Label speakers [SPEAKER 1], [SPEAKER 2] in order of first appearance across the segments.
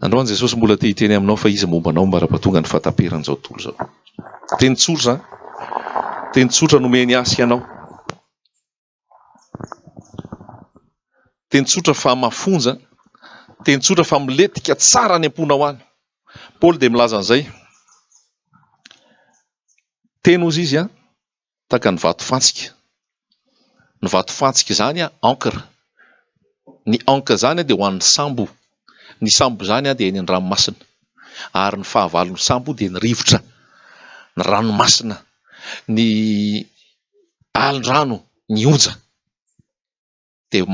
[SPEAKER 1] Androany Jesosy mbola te hiteny aminao fa izy mombanao mbara-pahatonga ny fahataperan'izao tontolo izao. Teny tsotra, teny tsotra nomeny asy ianao. Teny tsotra fa mafonja, teny tsotra fa miletika tsara ny am-pona ho any. Paoly dia milaza an'izay. Teny ozy izy tahaka ny vato fantsika. Ny vato fantsika izany encre. Ny encre zany dia ho an'ny sambo. Ny sambo zany dia eny an-dranomasina. Ary ny fahavalon'ny sambo dia ny rivotra, ny ranomasina, ny alin-drano, ny onja. Dia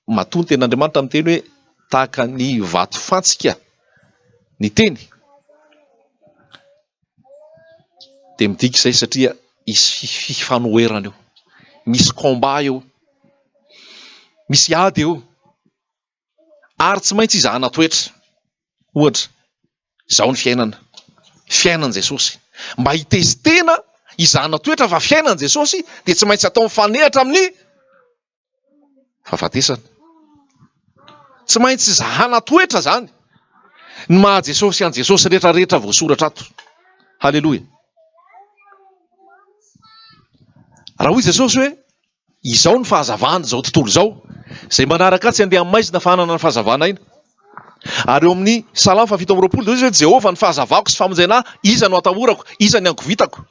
[SPEAKER 1] maton'ny ten'Andriamanitra amin'ny teny hoe tahaka ny vato fantsika ny teny. Dia midika izay satria misy fifanoherana eo, misy combat eo, misy ady eo, ary tsy maintsy izahana toetra. Ohatra, izao ny fiainan Jesosy. Mba hitestena izahana toetra fa fiainan Jesosy dia tsy maintsy atao mifanehatra amin'ny fahafatesana. Tsy maintsy zahana toetra zany ny maha Jesosy an Jesosy rehetra voasoratra ato. Halleloja. Raha hoy Jesosy hoe izao ny fahazavana izao tontolo izao, izay manaraka tsy andeha maizina fa hanana ny fahazavana ina. Ary eo amin'ny Salamo 7:20 dia hoe Jehovah ny fahazavako sy famonjena, iza no atahorako, iza ny angovitako.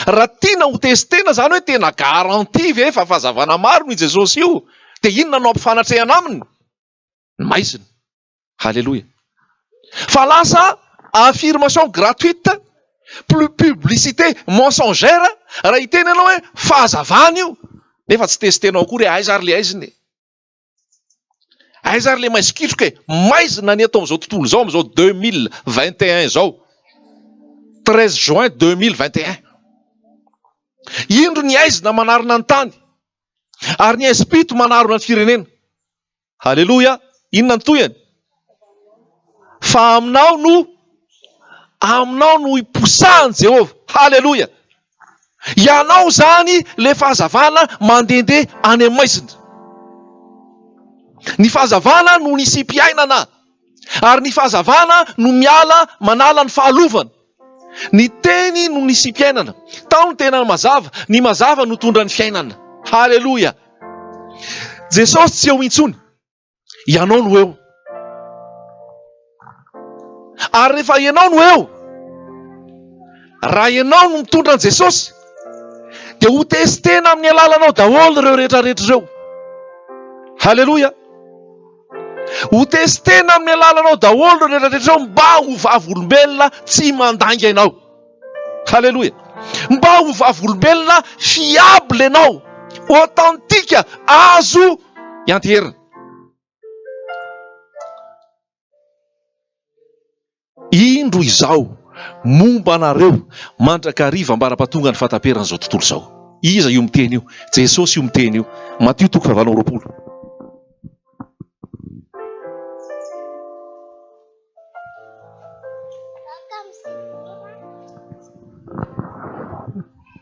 [SPEAKER 1] Raha tiana ho testena zany hoe tena garanti ve fa fahazavana maro ny Jesosy io, dia inona no ampifanatrehana aminy? Ny maizina. Halleloja. Fa lasa affirmation gratuite, publicité mensongère, raha hiteny ianao hoe fahazavana io, nefa tsy testenao akory aiza ary le aiziny. Aiza ary le maizikitroka maizina ny atao amin'izao tontolo izao, amin'izao 2021 izao. 13 juin 2021. Indro ny aizina manarona ny tany, ary ny aizi-pito manarona ny firenena. Halleloja. Inona ny toyany? Fa aminao no iposahany Jehovah. Halleloja. Ianao zany le fahazavana mandehandeha any amin'ny maizina. Ny fahazavana no nisy mpiainana, ary ny fahazavana no manala ny fahalovana. Ny teny no nisy mpiainana. Tao ny tena mazava, ny mazava no tondra ny fiainana. Halleloja. Jesosy tsy eo intsony, ianao no eo. Ary rehefa ianao no eo, raha ianao no mitondra an Jesosy, dia ho testena amin'ny alalanao daholo ireo rehetrarehetra ireo. Halleloja. Ho testena amin'ny alalanao daholo ireo rehetrarehetra ireo, mba ho vavolombelona tsy mandanga ianao. Halleloja. Mba ho vavolombelona fiable ianao, authentique, azo ianterina. Indro izao momba anareo mandrakariva ambara-pahatonga ny fahataperan'izao tontolo izao. Iza io miteny io? Jesosy io miteny io. Matio 7:20.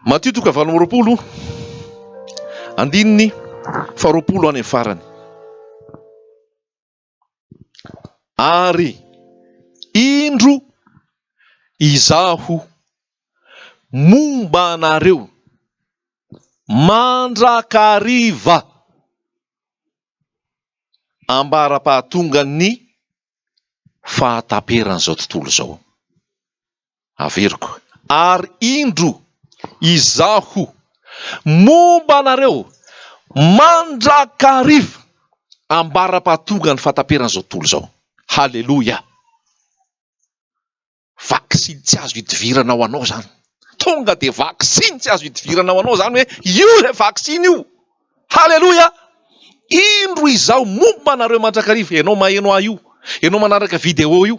[SPEAKER 1] Matio 7:20, andininy 20 any farany. Ary indro izaho momba anareo mandrakariva ambara-pahatonga ny fahataperan'izao tontolo izao. Averiko. Ary indro izaho momba anareo mandrakariva ambara-pahatonga ny fahataperan'izao tontolo izao. Halleloja. Vaksiny tsy azo hidivirana ho anao zany. Tonga dia vaksiny tsy azo hidivirana ho anao zany hoe io le vaksiny io. Halleloja. Indro izao momba anareo mandrakariva. Ianao maheno io, ianao manaraka video io,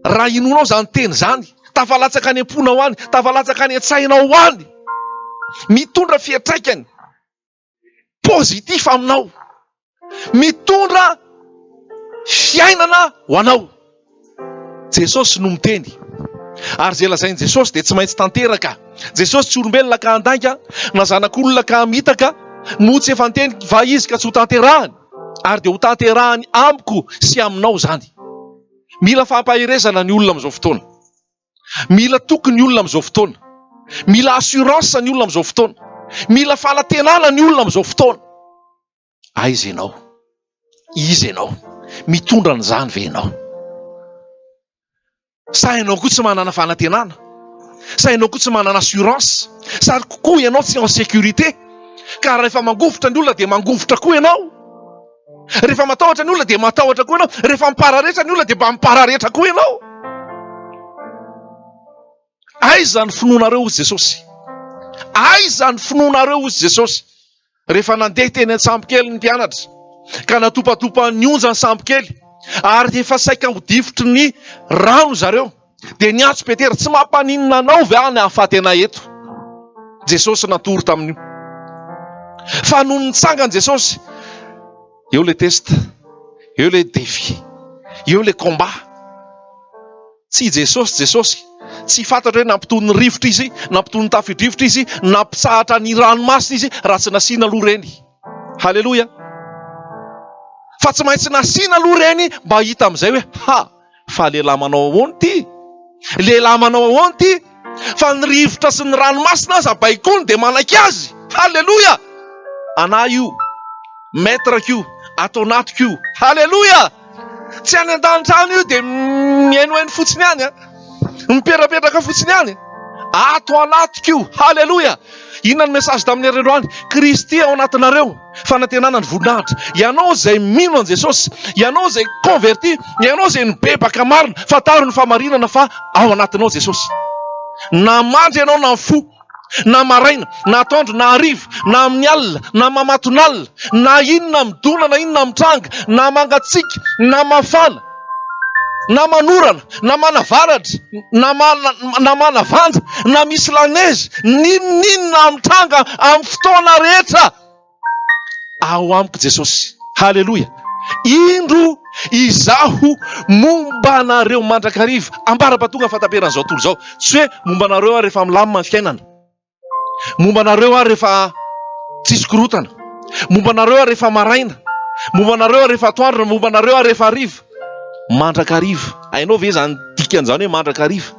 [SPEAKER 1] raha inonao zany teny zany, tafalatsaka any am-pona ho any, tafalatsaka any an-tsainao ho any, mitondra fiantraikany pozitif aminao, mitondra fiainana ho anao. Jesosy no miteny. Ary zay lazainy Jesosy dia tsy maintsy tanteraka. Jesosy tsy olombelona ka handaika, na zanak'olona ka hamitaka, moa tsy efa niteny va izy ka tsy ho tanterahany. Ary dia ho tanterahany amiko sy aminao zany. Mila fampaherezana ny olona amin'izao fotoana. Mila toky ny olona amin'izao fotoana. Mila assurance ny olona amin'izao fotoana. Mila fahatenana ny olona amin'izao fotoana. Aiza ianao? Iza ianao? Mitondra an'izany ve ianao? Sa ianao koa tsy manana fahatenana? Sa ianao koa tsy manana assurance? Sa kokoa ianao tsy en sécurité? Ka rehefa mangovotra ny olona dia mangovotra koa ianao. Rehefa matahotra ny olona dia matahotra koa ianao. Rehefa mipararetra ny olona dia mipararetra koa ianao. Aiza ny finoanareo hozy Jesosy? Aiza ny finoanareo hozy Jesosy? Rehefa nandeha teny an-tsambokely ny mpianatra ka natopatopa ny onja ny sambokely ary efa saika ho difotry ny rano zareo dia niatso Petera, tsy mampaninona anao ve any ahafaty anay eto? Jesosy natory tamin'io. Fa noho nitsangany Jesosy, eo le test, eo le défi, eo le combat. Tsy Jesosy tsy fantatra hoe nampitony rivotra izy, nampitony tafidrivotra izy, nampitsahatra ny ranomasina izy raha tsy nasiana aloha reny. Halleluja. Fa tsy maintsy nasiana aloha reny mba hita amin'izay hoe fa lehilahy manao ahoana ty? Lehilahy manao ahoana ty? Fa ny rivotra sy ny ranomasina aza baikony dia manaiky azy. Halleluja. Anahy io, maître io, ato anatiko io. Halleluja. Tsy any an-danitra any io dia mihainohaino fotsiny any, miperapetraka fotsiny any. Ato anatiko io. Halleluja. Inona ny message tamin'ny androany? Kristy ao anatinareo, fanantenana ny voninahitra. Ianao izay mino an Jesosy, ianao izay converti, ianao izay nibebaka marina, fantaro ny famarinana fa ao anatinao Jesosy. Na mandry ianao na fo, na maraina, na atoandro, na hariva, na amin'ny alina, na mamaton'alina, na inona midona, na inona mitranga, na mangatsiaka, na mafana, na manorana, na manavaratra, na manavanja, na misy lanezy, ninona mitranga amin'ny fotoana rehetra, ao amiko Jesosy. Halleluja. Indro izaho momba anareo mandrakariva. Ambara-patonga fataperan'izao tontolo izao. Tsy hoe momba anareo aho rehefa milamina ny fiainana, momba anareo aho rehefa tsisy korotana, momba anareo aho rehefa maraina, momba anareo aho rehefa atoandro, momba anareo aho rehefa hariva. Mandrakariva. Hainao ve zany dikan'izany hoe mandrakariva?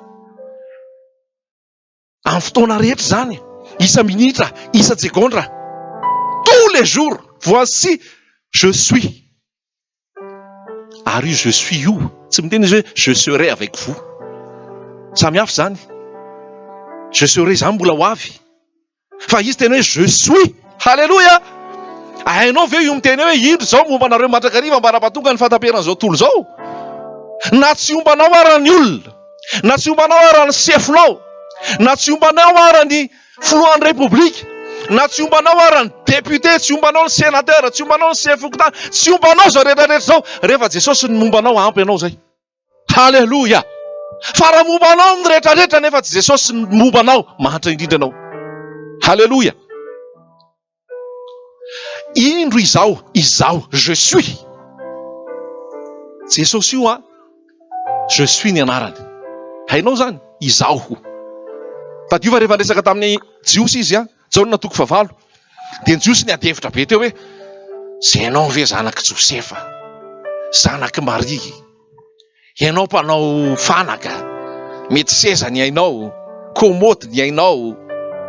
[SPEAKER 1] Amin'ny fotoana rehetra zany, isa minitra, isa segondra, tous les jours. Voici je suis. Ary je suis io, tsy miteny izy hoe je serai avec vous. Samy hafa zany. Je serai zany mbola ho avy. Fa izy teny hoe je suis. Halleluja. Hainao ve io miteny hoe indro zao momba anareo mandrakariva ambara-patonga ny fataperan'izao tontolo izao? Na tsy ombanao ara ny olona, na tsy ombanao ara ny sefinao, na tsy ombanao ara ny filohan'ny repoblika, na tsy ombanao ara ny député, tsy ombanao ny sénateur, tsy ombanao ny chef okotana, tsy ombanao zao rehetrarehetra zao, rehefa Jesosy ny mombanao ampy ianao zay. Halleluja. Fa raha mombanao ny rehetrarehetra nefa tsy Jesosy ny mombanao, mahantra indrindra anao. Halleluja. Indro izaho je suis. Jesosy io je suis ny anarany. Hainao zany, izaho. Tadiova rehefa resaka tamin'ny Jiosy izy Jaona toko fahavalo, dia ny Jiosy ny adevitra be teo hoe ianao ve zanaky Josefa, zanaky Maria, ianao mpanao fanaka, mety seza ny hainao, komoty ny hainao,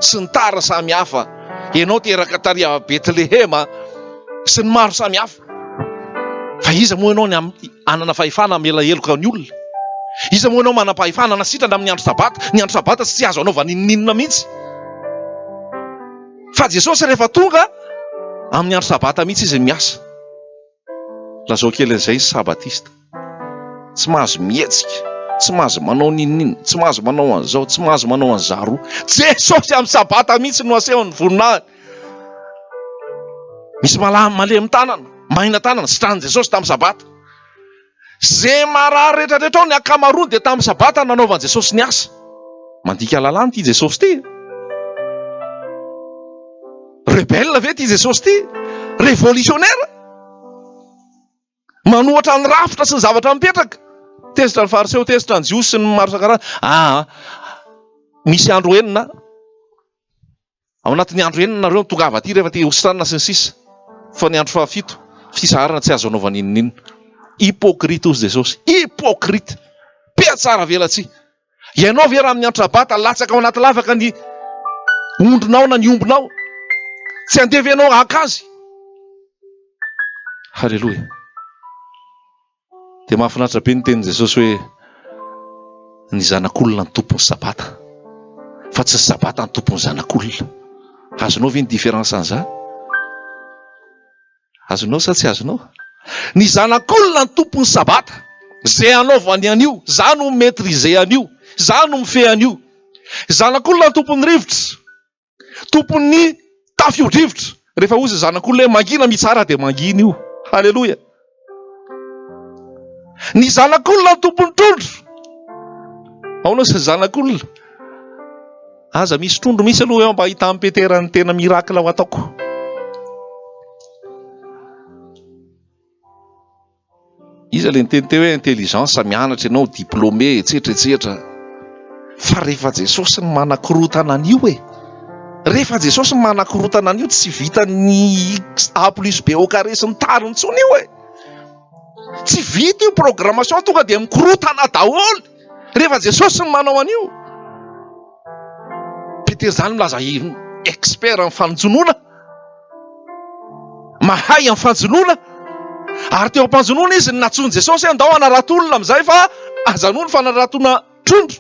[SPEAKER 1] sy ny tara samy hafa, ianao teraka tary a Betlehema sy ny maro samy hafa. Fa iza moa ianao ny anana fahefana mela heloka ny olona? Iza moa ianao manam-pahefana nasitrana amin'ny andro sabata? Ny andro sabata tsy azo anaova ninninona mihitsy. Fa Jesosy rehefa tonga amin'ny andro sabata mihitsy izy miasa. Lazao kely izay sabatista. Tsy mahazo mihetsika, tsy mahazo manao ninninona, tsy mahazo manao an'izao, tsy mahazo manao an'izaro. Jesosy amin'ny sabata mihitsy no asehony voninahiny. Misy malemy tanana, mahina tanana, sitrahan'i Jesosy tamin'ny sabata. Zay marary rehetrarehetra ao ny akamarony dia tamin'ny sabata nanaovan'i Jesosy ny asa. Mandika lalàna ty Jesosy ty. Rebelle ve ty Jesosy ty? Révolutionnaire. Manohatra ny rafitra sy ny zavatra mipetraka. Tezitra ny fariseo, tezitra ny Jiosy sy ny maro isan-karazany. Misy andro enina. Ao anatin'ny andro enina nareo tongava aty rehefa te hosiranana sy ny sisa. Fa ny andro fahafito Fizarana tsy azo anaovana inona. Hypocrite hozy Jesosy. Hypocrite. Piatsara velatsy. Ianao ve raha amin'ny antrabata latsaka ao anaty lavaka ny ondronao na ny ombonao. Tsy andevenao akazy. Halleloja. Dia mahafinaritra be ny tenin Jesosy hoe ny zanak'olona ny tompony sabata. Fa tsy sabata ny tompony zanak'olona. Azonao ve ny diferansa an'izany? Azonao sa tsy azonao? Ny zanak'olona ny tompony sabata. Zay anaovany an'io, za no maîtriser an'io, za no mifehy an'io. Zanak'olona ny tompony rivotra, tompony tafio-drivotra. Rehefa ozy zanak'olona hoe mangina mitsara dia mangina io. Halleloja. Ny zanak'olona ny tompony trondro. Aonao sa zanak'olona? Aza misy trondro misy aloha eo mba hita amin'ny Petera ny tena mirakla ho ataoko. Izy ilay niteny teo hoe intelligence, mianatra ianao, diplômé, etsetra. Fa rehefa Jesosy ny manakorotana an'io e. Rehefa Jesosy ny manakorotana an'io tsy vita ny A plus B au carré sy ny tariny intsony io e. Tsy vita io programmation tonga dia mikorotana daholo. Rehefa Jesosy ny manao an'io. Petera zany milaza expert amin'ny fanjonoana. Mahay amin'ny fanjonoana. Ary teo am-panjonoana izy natsony Jesosy andao anaratolona amin'izay fa azanoany fa naratona trondro.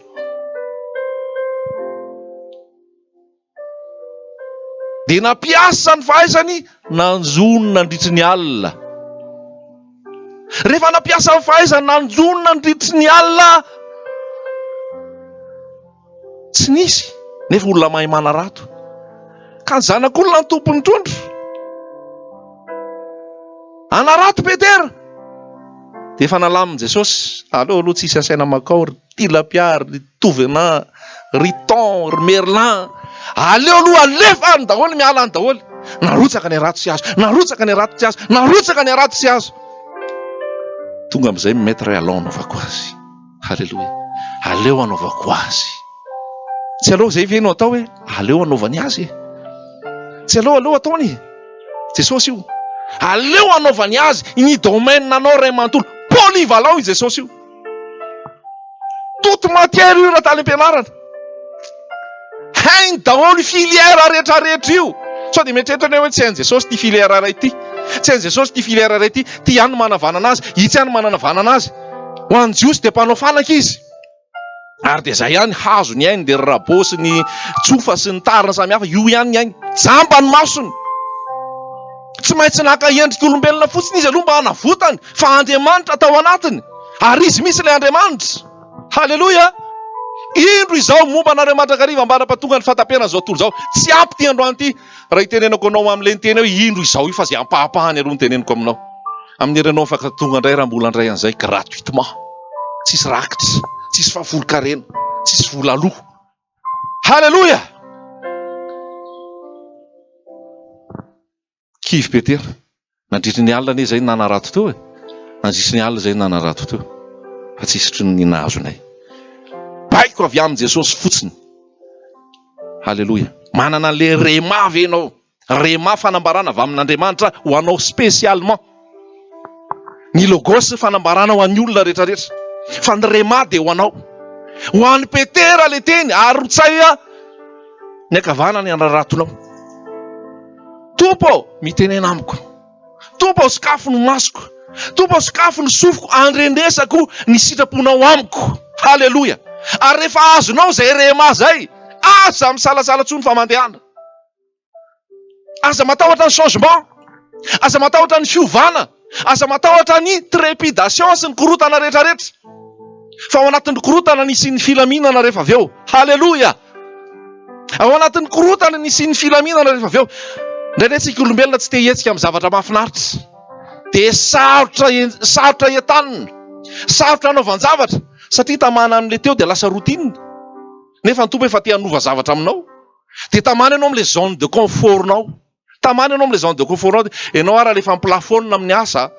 [SPEAKER 1] Dia nampiasa ny fahaizany nanjonona nandritry ny alina. Rehefa nampiasa ny fahaizany nanjonona nandritry ny alina, tsy nisy. Nefa olona mahay manarato. Ka ny zanak'olona ny tompony trondro. Anarato Petera. Dia efa nalamin Jesosy. Aloha tsisy asaina makao, tilapia, tovena, riton, merlan. Aleo aloha alefa ny daholo, miala ny daholo. Narotsaka ny arato sy azo. Narotsaka ny arato sy azo. Narotsaka ny arato sy azo. Tonga amin'izay maître aleo anaovako azy. Halleloja. Aleo anaovako azy. Tsy aleo izay venao atao hoe aleo anaovany azy. Tsy aleo ataony. Jesosy io. Aleo anaovany azy ny domaine nanao ray manontolo. Polyvalent i Jesosy io. Toute matière io raha tany am-pianarana. Hainy daholo filière rehetrarehetra io. Sao dia mieritreritra hoe tsy hain Jesosy ty filière iray ity. Tsy hain Jesosy ty filière iray ity. Ty ihany no manavanana azy, itsy ihany no mananavanana azy. Ho an'ny jiosy dia mpanao fanaka izy. Ary dia izay ihany hazo ny ainy, dia rabô sy ny tsofa sy ny tarina samihafa, io ihany ny ainy. Jamba ny masony. Tsy maintsy naka endrika olombelona fotsiny izy aloha mba hanavotany, fa Andriamanitra atao anatiny. Ary izy misy ilay Andriamanitra. Halleloja. Indro izao momba anareo mandrakariva ambara-patonga ny fatapiana zao tontolo zao. Tsy ampy ty androany ty. Raha itenenako anao amin'ilay niteny hoe indro izao io fa izay ampahapahany aloha nitenenako aminao. Amin'ny herenao afaka tonga indray raha mbola indray an'izay gratuitement. Tsisy rakitra, tsisy fahafolo-karena, tsisy vola aloha. Halleloja. Kivy Petera. Nandritry ny alina izay nanarato teo e. Nandritry ny alina izay nanarato teo. Fa tsisy try ny nahazonay. Baiko avy amin'ny Jesosy fotsiny. Halleloja. Manana le rema ve ianao. Rema fanambarana avy amin'Andriamanitra ho anao spécialement. Ny logos fanambarana ho an'ny olona rehetrarehetra. Fa ny rema dia ho anao. Ho an'ny Petera le teny arotsaya ny akavanany anaratonao. Tompo mitenena amiko. Tompo sakafo ny masoko. Tompo sakafo ny sofiko. Andrendresako ny sitraponao amiko. Halleloja. Ary rehefa azonao izay rema zay, aza misalasala tsony fa mandehana. Aza matahotra ny changement. Aza matahotra ny fiovana. Aza matahotra ny trépidation sy ny korotana rehetrarehetra. Fa ao anatin'ny korotana nisy ny filaminana rehefa avy eo. Halleloja. Ao anatin'ny korotana nisy ny filaminana rehefa avy eo. Indraindray tsika olombelona tsy te hihetsika amin'ny zavatra mahafinaritra. Dia sarotra entanina. Sarotra anaovan-javatra. Satria tamana amin'ilay teo dia lasa routine. Nefa ny tompo efa te hanova zavatra aminao. Dia tamana ianao amin'ilay zone de confort-nao. Tamana ianao amin'ilay zone de confort-nao. Ianao ara rehefa miplafonna amin'ny asa,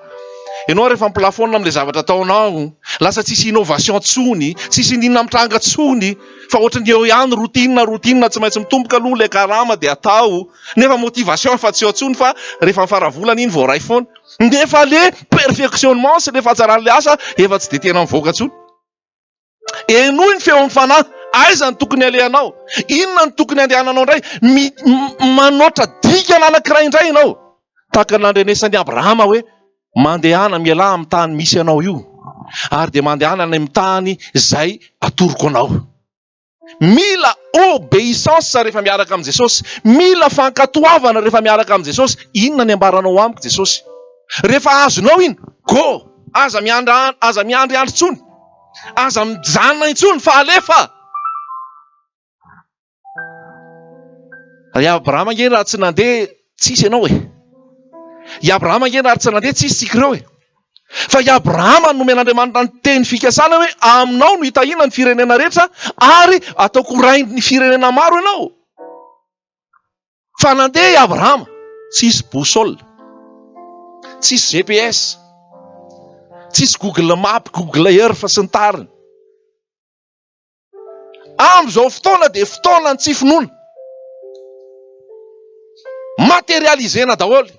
[SPEAKER 1] Ianao rehefa miplafona amin'ilay zavatra ataonao, lasa tsisy innovation tsony, tsisy ninona mitranga tsony, fa ohatrany eo ihany routine tsy maintsy mitomboka aloha ilay karama dia atao. Nefa motivation fa tsy eo tsony fa rehefa mifaravolana iny vao ray foana. Nefa le perfectionnement sy le fahatsarahan'ilay asa efa tsy dia tena mivoaka tsony. Enoy ny feo amin'ny fanahy, aiza ny tokony alehanao? Inona ny tokony andehananao indray? Manoatra dikana anankiray indray ianao. Tahaka nandrenesan'i Abrahama hoe mandehana mialaha amin'ny tany misy anao io, ary dia mandehana any amin'ny tany izay atoroko anao. Mila obéissance rehefa miaraka amin'i Jesosy, mila fankatoavana rehefa miaraka amin'i Jesosy. Inona ny ambaranao amiko Jesosy? Rehefa azonao iny, go! Aza miandry andro tsony, aza mijanona intsony fa alefa. I Abrahama nge raha tsy nandeha tsisy ianao e. I Abrahama nge raha tsy nandeha tsisy tsika ireo e. Fa i Abrahama nomen'Andriamanitra ny teny fikasana hoe aminao no hitahina ny firenena rehetra ary ataoko rainy ny firenena maro ianao. Fa nandeha i Abrahama, tsisy boussole, tsisy GPS, tsisy Google Map, Google Earth fa sy ny tariny. Amin'izao fotoana dia fotoana ny tsy finoana. Materialisena daholo.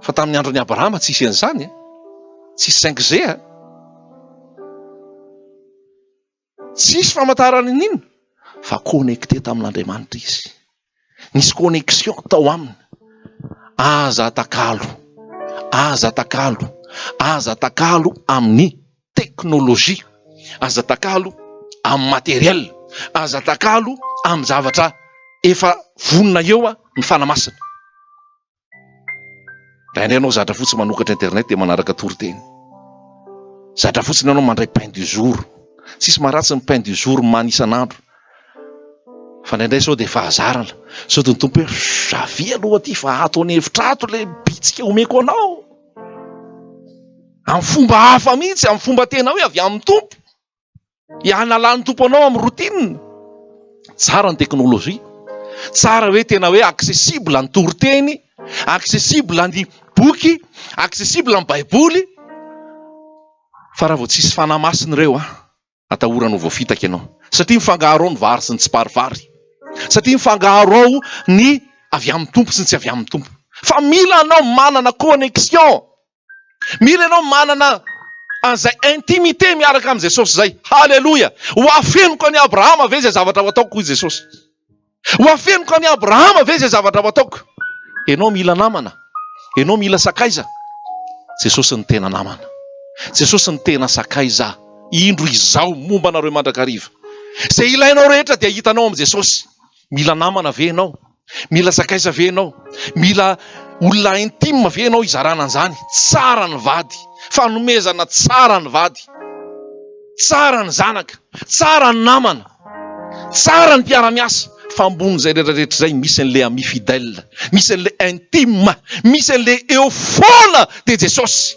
[SPEAKER 1] Fa tamin'ny andron'ny Abrahama tsisy an'izany, tsisy 5G, tsisy famantarana n'inona, fa connecté tamin'Andriamanitra izy. Nisy connexion tao aminy. Aza atakalo amin'ny teknôlôjia, aza atakalo amin'ny materiel, aza atakalo amin'ny zavatra efa vonona eo ny fanamasina. Raha ianao zatra fotsiny manokatra internet dia manaraka toriteny. Zatra fotsiny ianao mandray pain du jour. Tsisy maharatsy ny pain du jour manisan'andro. Fa indraindray sao dia fahazarana. Sao dia ny tompo hoe zavia aloha aty fa ato ny hevitra ato ilay bitsika omeko anao. Amin'ny fomba hafa mihitsy, amin'ny fomba tena hoe avy amin'ny tompo. Ihanalany tompo anao amin'ny routine. Tsara ny teknôlôjia. Tsara hoe tena hoe accessible ny toriteny, accessible ny boky, accessible ny baiboly. Fa raha vao tsisy fanamasiny ireo, atahoranao voafitaka ianao. Satria mifangaro ao ny vary sy ny tsy parivary. Satria mifangaro ao ny avy amin'ny tompo sy ny tsy avy amin'ny tompo. Fa mila anao manana connexion. Mila anao manana an'izay intimité miaraka amin'ny Jesosy izay. Halleluja! Ho afenoko an'i Abrahama ve izay zavatra ho ataoko hoy Jesosy. Ho afenoko an'i Abrahama ve izay zavatra ho ataoko. Ianao mila namana. Ianao mila sakaiza. Jesosy ny tena namana. Jesosy ny tena sakaiza. Indro izao momba anareo mandrakariva. Izay ilainao rehetra dia hitanao amin'ny Jesosy. Mila namana ve ianao? Mila sakaiza ve ianao? Mila olona intime ve ianao hizarana an'izany? Tsara ny vady. Fanomezana tsara ny vady. Tsara ny zanaka. Tsara ny namana. Tsara ny mpiara-miasa. Fa ambony izay rehetrarehetra izay misy an'ilay ami fidèle, misy an'ilay intime, misy an'ilay eo foana dia Jesosy.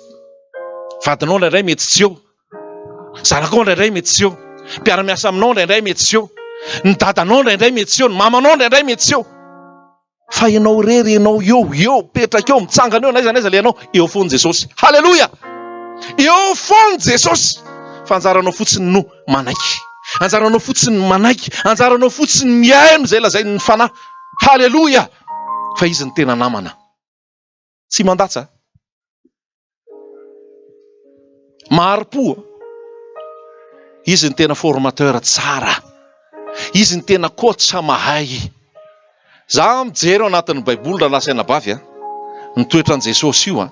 [SPEAKER 1] Vadinao indraindray mety tsy eo. Zanakao indraindray mety tsy eo. Mpiara-miasa aminao indraindray mety tsy eo. Ny dadanao indraindray mety tsy eo. Ny mamanao indraindray mety tsy eo. Fa ianao rery, ianao eo, petraka eo, mitsangana eo, n'aiza n'aiza ianao, eo foana Jesosy. Halleluja! Eo foana Jesosy. Fa anjaranao fotsiny no manaiky. Anjaranao fotsiny manaiky. Anjaranao fotsiny miaino izay lazainy ny fanahy. Halleluja! Fa izy ny tena namana. Tsy mandatsa. Maharo-po. Izy ny tena formateur tsara. Izy ny tena coach mahay. Za mijery ao anatin'ny baiboly raha lasaina bavy ny toetran'i Jesosy io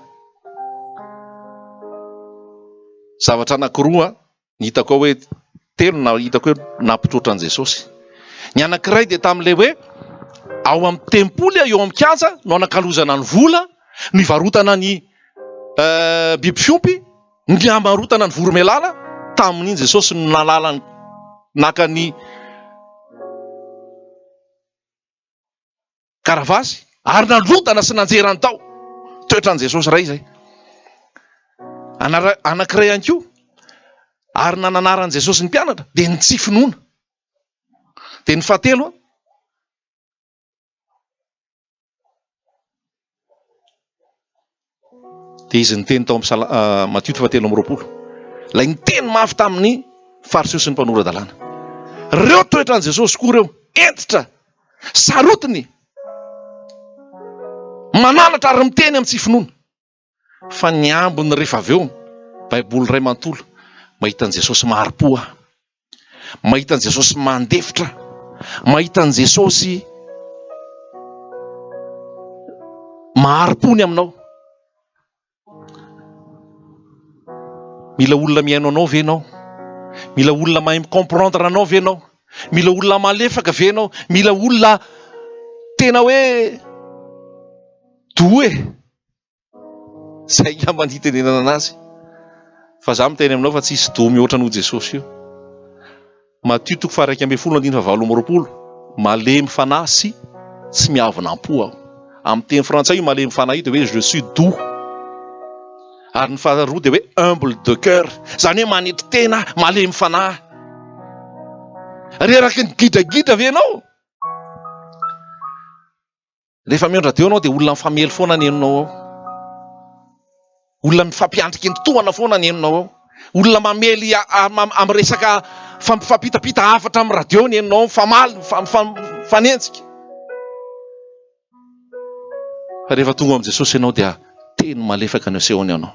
[SPEAKER 1] zavatra anankiroa ny hitako hoe telo na hitako hoe nampitroatran'i Jesosy. Ny anankiray dia tamin'ilay hoe ao amin'ny tempoly eo amin'ny kianja no anakalozana ny vola, ny varotana ny biby fiompy, ny amarotana ny voromailala. Tamin'iny Jesosy no nalala naka ny karavazy ary nalotana sy nanjerany tao. Toetran'i Jesosy ray izay. Anankiray ihany koa ary nananaran'i Jesosy ny mpianatra dia ny tsy finoana. Dia ny fahatelo Dia izy niteny tao amin'ny Matio 7:20. Ilay niteny mafy tamin'ny fariseho sy ny mpanoradalàna. Reo toetran' Jesosy koa reo, entitra, sarotiny, mananatra ary miteny amin'ny tsy finoana. Fa ny ambiny rehefa avy eo, baiboly iray manontolo, mahita an' Jesosy maharim-po, mahita an' Jesosy mandefitra, mahita an' Jesosy maharim-pony aminao. Mila olona mihaino anao ve ianao? Mila olona mahay mikomprendre anao ve ianao? Mila olona malefaka ve ianao? Mila olona tena hoe doe. Zay ngamba ny hitenenana anazy. Fa za miteny aminao fa tsisy do mihoatra noho Jesosy io. Matio 1:20. Malemy fanahy sy tsy miavonam-po aho. Amin'ny teny frantsay io malemy fanahy dia hoe je suis doux. Ary ny faharoa dia hoe humble de cœur, zany hoe manetry tena, malemy fanahy. Reraky ny gidragidra ve ianao? Rehefa miandradio anao dia olona mifamely foana ny henonao ao. Olona mifampiandriky ny tohana foana ny henonao ao. Olona mamely amin'ny resaka fampitapita hafatra amin'ny radio ny henonao, mifamaly, mifanenjika. Fa rehefa tonga amin'i Jesosy ianao dia teny malefaka ny asehony ianao.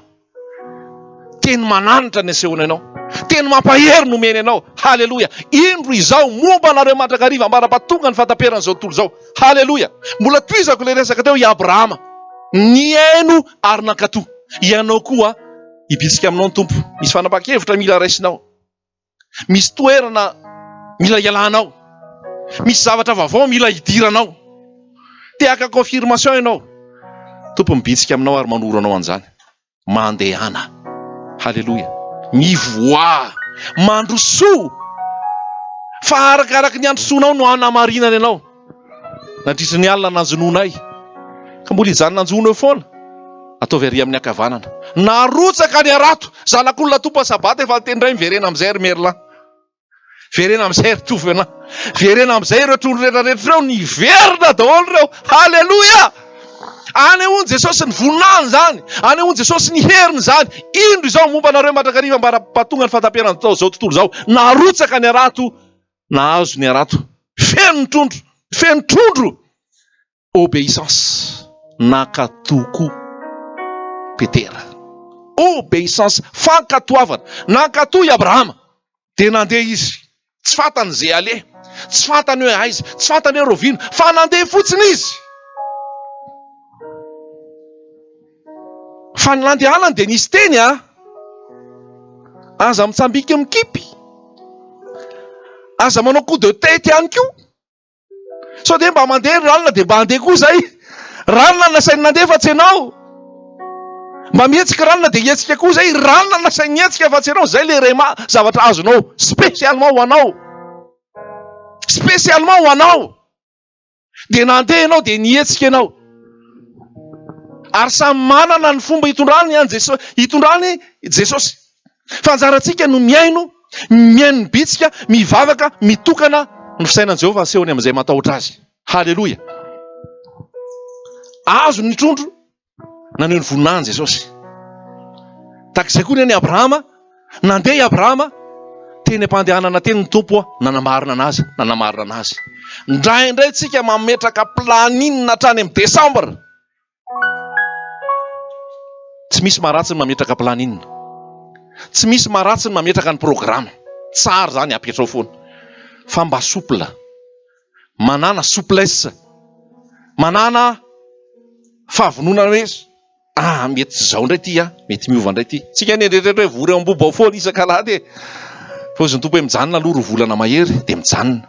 [SPEAKER 1] Teny mananitra ny asehony ianao. Teny mampahery no meny ianao. Halleluja. Indro izao momba anareo mandrakariva ambara-patonga ny fataperan'izao tontolo izao. Halleluja. Mbola toizako ilay resaka teo i Abrahama. Niaino ary nankatoa. Ianao koa hibitsika aminao ny tompo. Misy fanapa-kevitra mila raisinao. Misy toerana mila ialanao. Misy zavatra vaovao mila hidiranao. Te-haka confirmation ianao. Tompo mibitsika aminao ary manoro anao an'izany. Mandehana. Halleluja. Mivoa, mandrosoa. Fa arakaraky ny androsonao no hanamarinana ianao. Nandritra ny alina nanjononay. Ka mbola hijanona nanjono eo foana. Ataovy ary amin'ny ankavanana. Narotsaka ny arato. Zanak'olona tompo sabata efa tendray miverena amin'izay ry Merlin. Verena amin'izay ry tovana. Verena amin'izay ireo trondro rehetrarehetra ireo niverina daholo ireo. Halleluja. Anehoany Jesosy ny voninahiny zany. Anehoany Jesosy ny heriny zany. Indro izao momba anareo mandrakariva ambara-patonga ny fataperana tao izao tontolo izao. Narotsaka ny arato. Nahazo ny arato. Feno trondro. Feno trondro. Obéissance. Nakatoko Petera. Obéissance. Fankatoavana. Nankatoy Abrahama. Dia nandeha izy. Tsy fantany izay ale. Tsy fantany hoe aiza. Tsy fantany hoe rovino. Fa nandeha fotsiny izy. Fa ny landehanany dia nisy teny aza mitsambika mikipy. Aza manao coup de tête ihany koa. Sao dia mba mandeha ranona dia mba handeha koa zay. Ranona nasainy nandeha fa tsy ianao. Mba mihetsika ranona dia hetsika koa zay. Ranona nasainy hetsika fa tsy ianao. Zay le rema zavatra azonao. Spécialement ho anao. Spécialement ho anao. Dia nandeha ianao dia nihetsika ianao. Ary samy manana ny fomba hitondrany hitondrany Jesosy. Fanjarantsika no miaino bitsika, mivavaka, mitokana ny fisainan'i Jehovah asehony amin'izay matahotra azy. Halleluja. Azo ny trondro naneho ny voninahiny Jesosy. Takizay koa ny Abrahama, nandeha i Abrahama, teny ampandehanana teny ny tompo nanamarina anazy. Indraindray tsika mametraka planinina hatrany amin'ny Desambra. Tsy misy maharatsy ny mametraka planinina. Tsy misy maharatsy ny mametraka ny programa. Tsara zany apetrao foana. Fa mba souple. Manana souplesse. Manana fahavonona hoe mety zao indray ty mety miova indray ty. Tsika nendretrehatra hoe vory eo amboba ao foana isan-kalahady. Fa izy ny tompo hoe mijanona aloha ro volana mahery dia mijanona.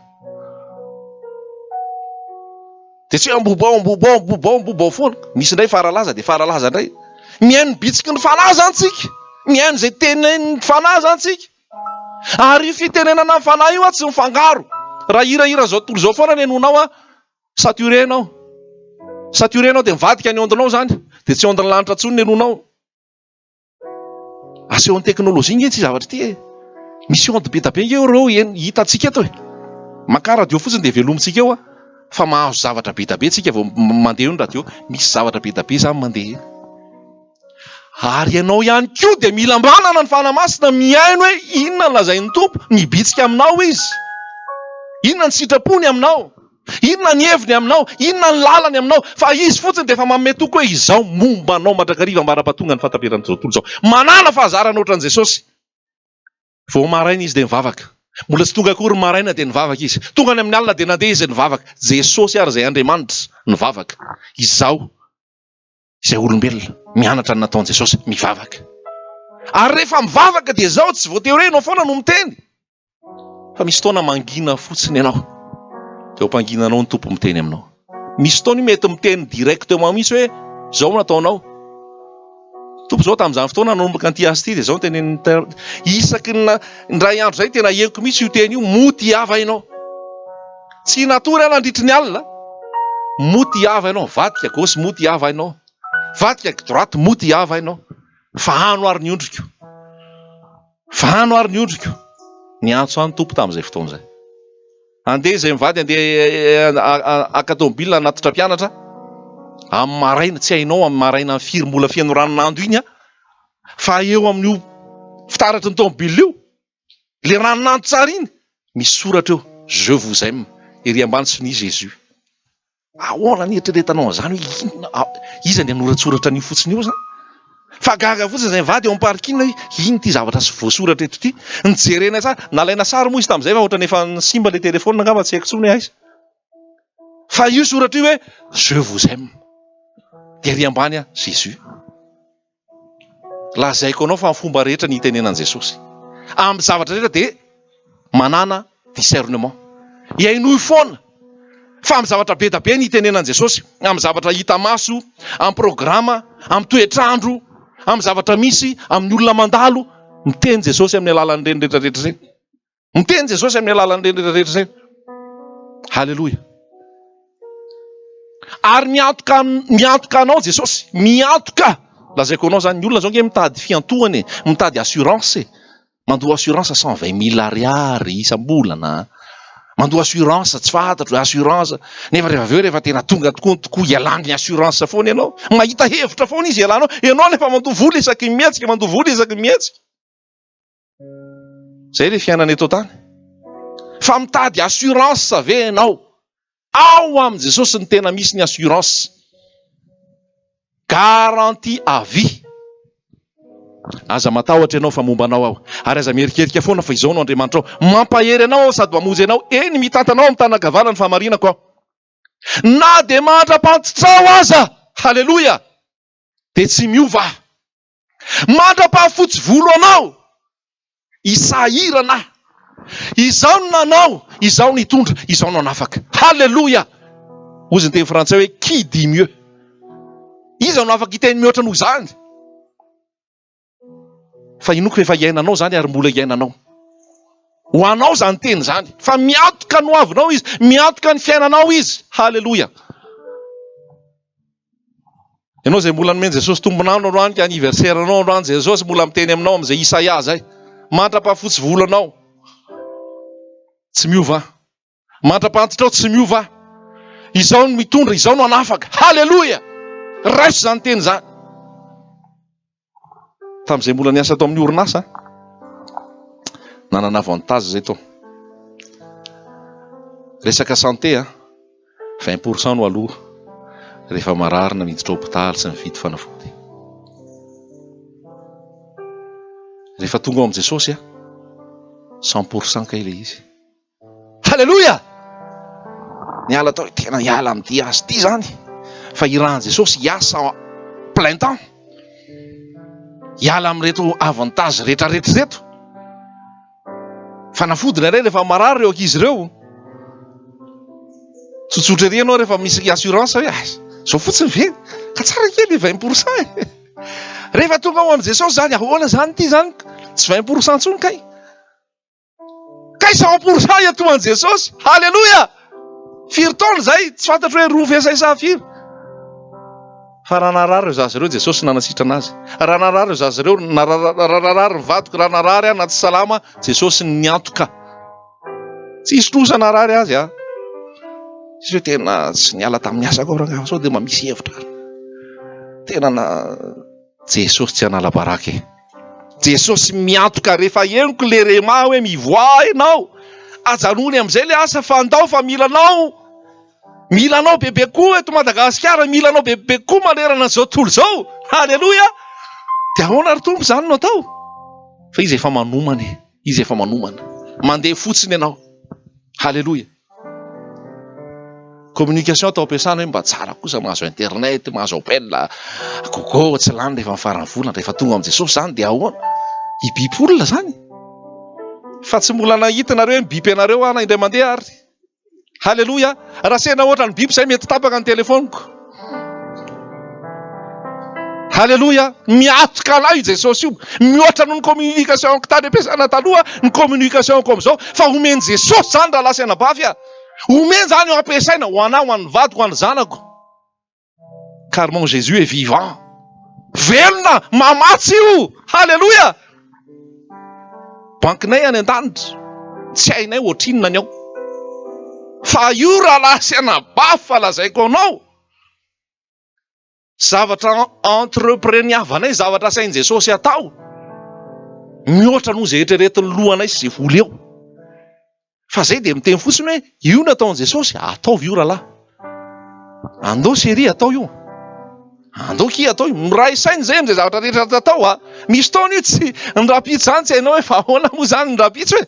[SPEAKER 1] Dia tsy hoe amboba ao foana. Misy indray faralaza dia faralaza indray. Mihaino bitsiky ny fanahy zany tsika. Mihaino izay tenen'ny fanahy zany tsika. Ary fitenenana ny fanahy io tsy mifangaro. Raha hirahira zao tontolo zao foana ny henonao saturenao. Saturenao dia mivadika ny ondinao zany. Dia tsy ondiny lanitra intsony ny henonao. Asehon'ny teknôlôjia nge tsy zavatra ty. Misy ondy be da be nge ireo hitantsika eto. Maka radio fotsiny dia velomintsika eo fa mahazo zavatra be da be tsika vao mandeha eo ny radio. Misy zavatra be da be zany mandeha. Ary ianao ihany koa dia mila manana ny fanamasina miaino hoe inona ny lazain'ny tompo, mibitsika aminao izy. Inona ny sitrapony aminao? Inona ny heviny aminao? Inona ny lalany aminao? Fa izy fotsiny dia efa manome toko hoe izao mombanao mandrakariva ambara-patonga ny fataperan'izao tontolo izao. Manana fahazarana ohatran'i Jesosy. Vao maraina izy dia nivavaka. Mbola tsy tonga akory maraina dia nivavaka izy. Tonga any amin'ny alina dia nandeha izy nivavaka. Jesosy ary izay Andriamanitra nivavaka. Izao izay olombelona mianatra ny nataon'i Jesosy mivavaka. Ary rehefa mivavaka dia izao tsy voatery hoe ianao foana no miteny. Fa misy fotoana mangina fotsiny ianao. Dia hampanginanao ny tompo miteny aminao. Misy fotoana mety miteny directement mihitsy hoe izao no nataonao. Tompo izao tamin'izany fotoana nanomboka an'ity asa ity dia izao teny isaky ny ray andro izay tena heko mihitsy io teny io, moty hava ianao. Tsy natory ana nandritry ny alina. Moty hava ianao, vadika gauche moty hava ianao. Vadika droite moty hava ianao. Fa ano ary ny ondriko. Fa ano ary ny ondriko. Niantso any tompo tamin'izay fotoana izay. Andeha izay mivady andeha aka tômôbila hanatitra mpianatra. Amin'ny maraina, tsy hainao amin'ny maraina firy mbola fiaino ranonando iny fa eo amin'io fitaratry ny tômôbila io, le ranonando tsara iny, misy soratra eo, je vous aime, ery ambany sy ny Jésus. Ahoana ny eritreretanao an'izany hoe iza ny anoratsoratra an'io fotsiny io zany? Fa gaga fotsiny izay mivady eo amin'ny parkina hoe ino ty zavatra sy voasoratra eto ity? Nijerena tsara, nalaina sary moa izy tamin'izay fa ohatra nefa simba le telefônina angamba tsy haiko tsony aiza. Fa io soratra io hoe je vous aime. Dia ery ambany Jésus. Lazaiko anao fa amin'ny fomba rehetra ny itenenan'i Jesosy. Amin'ny zavatra rehetra dia manana discernement. Iainoy foana. Fa amin'ny zavatra be da be ny itenenan'i Jesosy. Amin'ny zavatra hita maso, amin'ny programa, amin'ny toetrandro, amin'ny zavatra misy, amin'ny olona mandalo, miteny Jesosy amin'ny alalan'ireny rehetrarehetra izay. Miteny Jesosy amin'ny alalan'ireny rehetrarehetra izay. Halleloja. Ary miantoka anao Jesosy, miantoka. Lazaiko anao zany, ny olona zao nge mitady fiantohany, mitady assurance. Mandoa assurance 120 000 ariary isam-bolana. Mandoa assurance tsy fantatro, assurance. Nefa rehefa aveo rehefa tena tonga tokoa ialany assurance foana ianao. Mahita hevitra foana izy ialanao. Ianao nefa mandoa vola isaky ny mihetsika, mandoa vola isaky ny mihetsika. Zay le fiainana eto tany. Fa mitady assurance ve ianao? Ao amin'i Jesosy ny tena misy ny assurance. Garantie à vie. Aza matahotra ianao fa momba anao aho. Ary aza mierikerika foana fa izao no Andriamanitra ao. Mampahery anao sady mamonjy anao. Eny mitantanao amin'ny tanakavanana ny famarinako aho. Na dia mandra-pantitra aza. Halleloja. Dia tsy miova. Mandra-pahafotsy volo anao. Isahirana. Izao no nanao. Izao no hitondra. Izao no anafaka. Halleloja. Ozy ny teny frantsay hoe qui dit mieux. Iza no afaka hiteny mihoatra noho izany. Fa inoko efa iainanao zany ary mbola iainanao. Ho anao zany teny zany. Fa miantoka no avinao izy. Miantoka ny fiainanao izy. Halleloja. Ianao zay mbola nomeny Jesosy tombonandro androany ka anniversaire anao androany Jesosy mbola miteny aminao amin'izay Isaia zay. Mandra-pahafotsy volo anao. Tsy miova. Mandra-pantitra ao tsy miova. Izao no mitondra, izao no anafaka. Halleloja. Raiso zany teny zany. Tamin'izay mbola niasa tao amin'ny orinasa, nanana avantage zay tao. Resaka santé 20% no aloha. Rehefa marary na miditra hôpitaly sy mividy fanafody. Rehefa tonga ao amin'i Jesosy 100% kay le izy. Halleloja. Niala tao tena hiala amin'ity asa ity zany. Fa irahan'i Jesosy hiasa plein temps. Hiala amin'reto avantage rehetrarehetra reto. Fanafodina iray rehefa marary ireo ankizy ireo. Tsotsotra ery ianao rehefa misy assurance hoe zao fotsiny ve? Ka tsara kely 20%. Rehefa tonga ao amin'i Jesosy zany, ahoana zany ity zany? Tsy 20% tsony kay. Kay 100% etoan'i Jesosy. Halleloja. Firy taona zay, tsy fantatro hoe roa vesa isa firy. Fa raha narary eo zazy ireo Jesosy nanasitra anazy. Raha narary eo zazy ireo, narary vadiko, raha narary aho na tsy salama, Jesosy niantoka. Tsy isotrosa narary azy Izy hoe tena tsy niala tamin'ny asako rangava sao dia mba misy hevitra. Tena Jesosy tsy hanala-baraka e. Jesosy miantoka rehefa eniko le rema hoe mivoa ianao. Ajanony amin'izay le asa fandao fa milanao bebe koa eto Madagasikara, milanao bebe koa manerana an'izao tontolo izao. Halleloja. Dia ahoana ary tompo izany no atao? Fa izy efa manomana, izy efa manomana. Mandeha fotsiny ianao. Halleloja. Communication atao ampiasana hoe mba tsara kosa mahazo internet, mahazo appel, gogo tsy lany rehefa mifarany volana, rehefa tonga amin'i Jesosy izany dia ahoana? Hibipy olona izany. Fa tsy mbola nahita nareo hoe bipy anareo ana indray mandeha ary. Halleloja. Raha sena ohatra ny bipy izay mety tapaka ny telefoniko. Halleloja. Miatoka anay Jesosy io. Mihoatra noho ny communication tany ampiasana taloha, ny communication ko amin'izao. Fa omeny Jesosy izany raha lasa anabavy a. Omeny izany eo ampiasaina ho anao, ho an'ny vadiko, ho an'ny zanako. Car mon Jésus est vivant. Velona, mamatsy io. Halleloja. Bankinay any an-danitra. Tsy hainay ohatrinona ny ao. Fa io raha lasa anabavy fa lazaiko anao. Zavatra entrepreneuvanay, zavatra sain Jesosy atao. Mihoatra noho izay eritreretin'ny lohanay sy izay voly eo. Fa zay dia miteny fotsiny hoe io no ataon'i Jesosy, ataovy io rahalahy. Andao série atao io. Andao ki atao io. Miray saina zay amin'izay zavatra rehetra atao. Misy taona io tsy ny rapitsy izany tsy hainao hoe fa ahoana moa izany ny rapitsy hoe.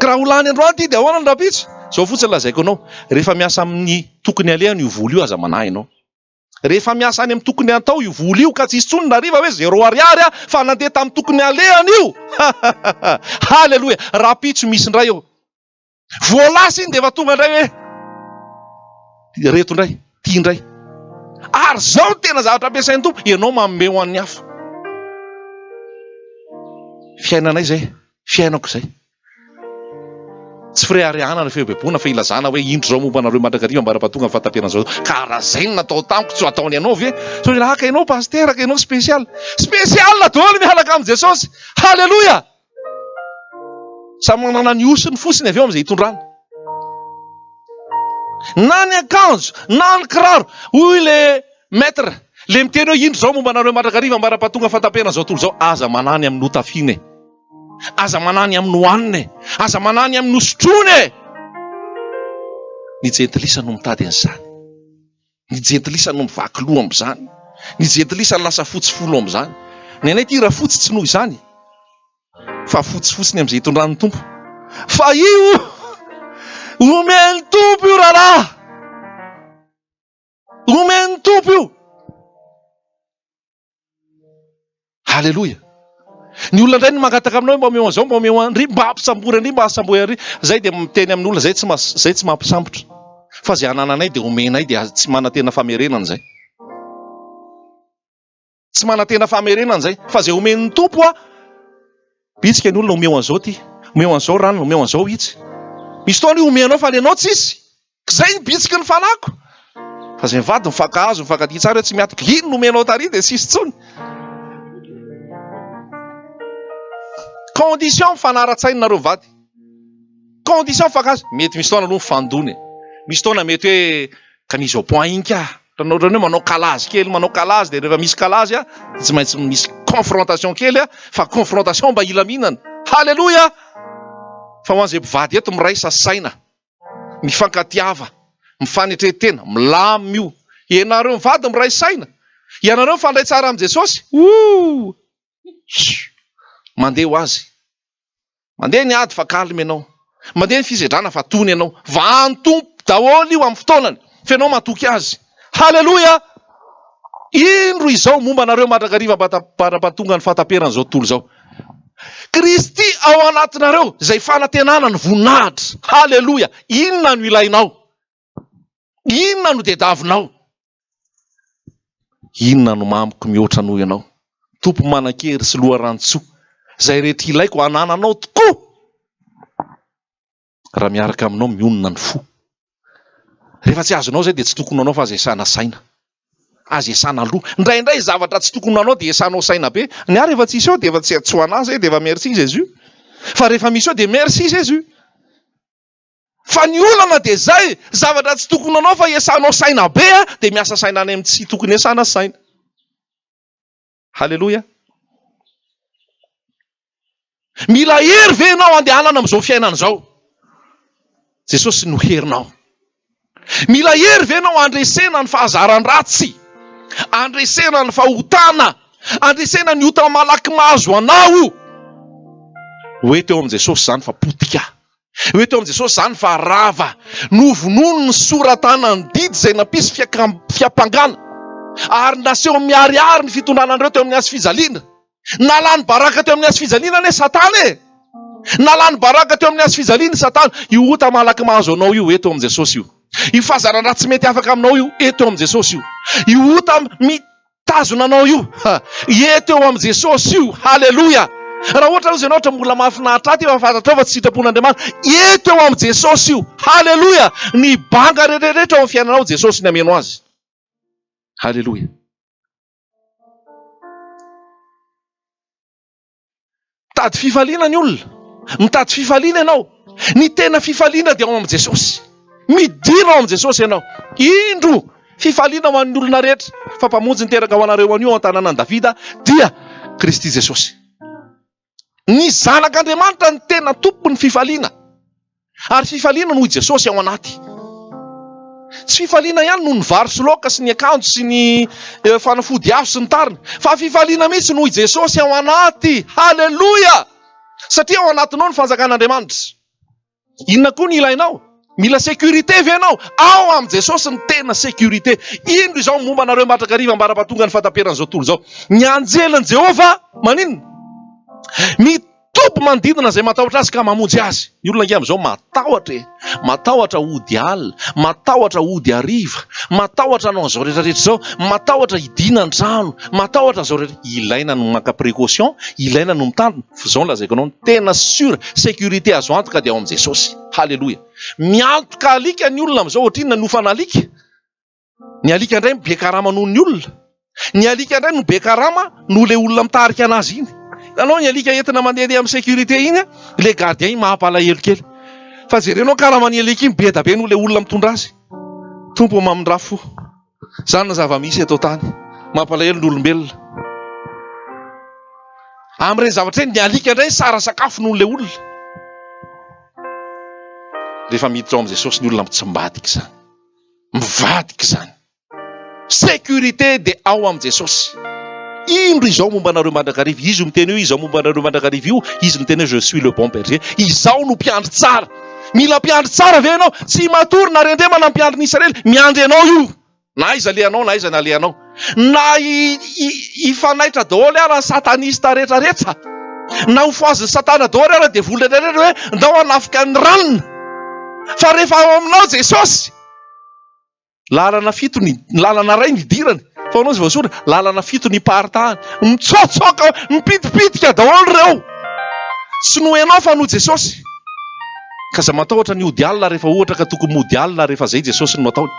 [SPEAKER 1] Raha ho lany androany ity dia ahoana ny rapitsy? Zao fotsiny lazaiko anao. Rehefa miasa amin'ny tokony alehany io voly io aza manahy ianao. Rehefa miasa any amin'ny tokony atao io voly io ka tsy tsony nariva hoe 0 ariary fa nandeha tamin'ny tokony alehany io. Halleloja. Rapitsy misy indray eo. Voalasa iny dia efa tonga indray hoe reto indray, tia indray. Ary zao tena zavatra ampiasain'ny tompo, ianao manome ho an'ny hafa. Fiainanay zay, fiainako zay. Tsy fire ariana rehefa bebona fa ilazana hoe indro zao momba anareo mandrakariva mbaram-pahatonga ny fahatapenana zao. Karaha zay no natao tamiko, tsy ho ataony ianao ve? So haka ianao paster, ka ianao spécial. Spécial daholo mihalaka amin'i Jesosy. Halleloja. Samy manana ny osiny fotsiny avy eo amin'izay hitondrana. Na ny akanjo, na ny kiraro. Hoy le maître, le miteny hoe indro zao momba anareo mandrakariva mbaram-pahatonga ny fahatapenana zao tontolo zao. Aza manany amin'ny notafiny. Aza manany amin'ny hoaniny. Aza manany amin'ny nosotrony. Ny jentilisa no mitady an'izany. Ny jentilisa no mivaky loha amin'izany. Ny jentilisa no lasa fotsy folo amin'izany. Ny anay ty raha fotsy tsy noho izany. Fa fotsifotsiny amin'izay hitondran'ny tompo. Fa io omeny tompo io rahalahy. Omeny tompo io. Halleloja. Ny olona indray no mangataka aminao mba omeo an'izao, mba omeo an'ry, mba hampisambory an'ry, mba hasamboy an'ry. Zay dia miteny amin'ny olona zay tsy mampisambotra. Fa zay anananay dia omenay dia tsy manantena famerenana zay. Tsy manantena famerenana zay. Fa zay omen'ny tompo a. Bitsika ny olona omeo an'izao ty, omeo an'izao rano, omeo an'izao itsy. Misy taona io omenao fa lenao tsisy. Zay ny bitsika ny fanako. Fa zay mivady mifakahazo, mifankatia tsara hoe tsy miatika. Ino no omenao tary dia tsisy tsony. Condition mifanara-tsainy nareo vady. Condition mifankahazo. Mety misy taona aloha mifandony. Misy taona mety hoe kan'izy au point iny ka. Ohatrany hoe manao kalazy kely, manao kalazy dia rehefa misy kalazy a, tsy maintsy misy confrontation kely a, fa confrontation mba ilaminana. Halleloja. Fa ho an'izay mpivady eto miraisa saina, mifankatiava, mifanetretena, milamy io. Ianareo mivady miraisa saina. Ianareo mifandray tsara amin'i Jesosy. Mandeha ho azy. Mandeha ny ady fa kalmy ianao. Mandeha ny fizedrana fa tony ianao. Vantompo daholo io amin'ny fotoanany. Fa ianao matoky azy. Halleloja. Indro izao momba anareo mandrakariva mbaram-pahatonga ny fahatapenana zao tontolo zao. Kristy ao anatinareo izay fanantenana ny voninahitra. Halleloja. Inona no ilainao? Inona no tediavinao? Inona no mamiko mihoatra noho ianao? Tompo manan-kery sy loharano-tsoa. Zay rehetra ilaiko anananao tokoa. Raha miaraka aminao mionona ny fo. Rehefa tsy azonao zay dia tsy tokony anao fa aza esana saina. Aza esana loha. Indraindray zavatra tsy tokony anao dia esanao saina be. Ny ary efa tsisy eo dia efa tsy atsoana zay dia efa merci Jésus. Fa rehefa misy eo dia merci Jésus. Fa ny olana dia zay, zavatra tsy tokony anao fa esanao saina be dia miasa saina any amin'ny tsy tokony esana saina. Halleloia. Mila hery ve ianao andehanana amin'izao fiainana izao? Jesosy no herinao. Mila hery ve ianao andresena ny fahazaran-dratsy, andresena ny fahotana, andresena ny ota malaky mahazo anao. Hoe teo amin'i Jesosy zany fa potika. Hoe teo amin'i Jesosy zany fa rava. Novonono ny soratana ny didy izay nampisy fiampangana. Ary naseho miariary ny fitondranandreo teo amin'ny azy fijaliana. Nalany baraka teo amin'ny azy fijaliana ne Satana e. Nalany baraka teo amin'ny azy fijaliana Satana. Io ota malaky mahazo anao io eto amin'i Jesosy io. Io fahazaran-dratsy mety afaka aminao io eto amin'i Jesosy io. Io ota mitazona anao io eto eo amin'i Jesosy io. Halleloia. Raha ohatra izy ianao ohatra mbola mahafinaritra aty efa fantatrao fa tsy sitrapon'Andriamanitra, eto eo amin'i Jesosy io. Halleloia. Ny banga rehetrarehetra eo amin'ny fiainanao Jesosy ny ameno azy. Halleloia. Mitady fifaliana ny olona. Mitady fifaliana ianao. Ny tena fifaliana dia ao amin'i Jesosy. Midina ao amin'i Jesosy ianao. Indro fifaliana ho an'ny olona rehetra. Fa mpamonjy niteraka ho anareo anio an-tanànan Davida dia Kristy Jesosy. Ny zanak'Andriamanitra ny tena tompony fifaliana. Ary fifaliana noho Jesosy ao anaty. Tsy fifaliana ihany noho ny vary sy laoka sy ny akanjo sy ny fanafody hafa sy ny tariny, fa fifaliana mihitsy noho Jesosy ao anaty. Halleloia. Satria ao anatinao ny fanjakan'Andriamanitra. Inona koa ny ilainao? Mila sécurité ve ianao? Ao amin'i Jesosy ny tena sécurité. Indro izao momba anareo matrakariva ambara-patonga ny fataperan'izao tontolo izao. Ny anjelin'i Jehova maninona? Mitoby manodidina izay matahotra azy ka mamonjy azy. Ny olona angy amin'izao matahotra e. Matahotra ody alina, matahotra ody hariva, matahotra anao an'izao rehetrarehetra izao, matahotra hidina an-trano, matahotra an'izao rehetra. Ilaina no maka précaution, ilaina no mitandrina. Izao lazaiko anao tena sûr sécurité azo antoka dia ao amin'i Jesosy. Halleloia. Miantoka alika ny olona amin'izao ohatrinona ny ofana alika. Ny alika indray be karama noho ny olona. Ny alika indray no be karama noho le olona mitarika anazy iny. Anao ny alika entina mandeha amin'ny sécurité iny, le gardien iny mahampalahelo kely. Fa jerenao karamany alika iny be da be noho le olona mitondra azy. Tompo mamindra fo. Zany na zava-misy eto tany. Mahampalahelo ny olombelona. Amin'ireny zavatra eny ny alika indray sara sakafo noho le olona. Rehefa miditra ao amin'i Jesosy ny olona tsy mivadika izany. Mivadika izany. Sécurité dia ao amin'i Jesosy. Indro izao momba anareo mandrakariva, izy miteny io, izao momba anareo mandrakariva io, izy miteny je suis le bon berger. Izao no mpiandry tsara. Mila mpiandry tsara ve ianao? Tsy matory na rendrema na mpiandry ny Israely, miandry anao io. Na aiza alehanao, na aiza nalehanao. Na ifanaitra daholo ara ny satanista rehetrarehetra. Na ho foazin'ny Satana daholo ara dia voly rehetrarehetra hoe ndao hanafika ny ranony. Fa rehefa ao aminao Jesosy, lalana fito ny lalana ray ny dirany. Fa anao sy voasora, lalana fito ny paritahany. Mitsotsoka, mipitipitika daholo reo. Tsy no ianao fa no Jesosy. Ka za matahotra ny ody alina rehefa ohatra ka tokony mody alina rehefa zay Jesosy no ataony.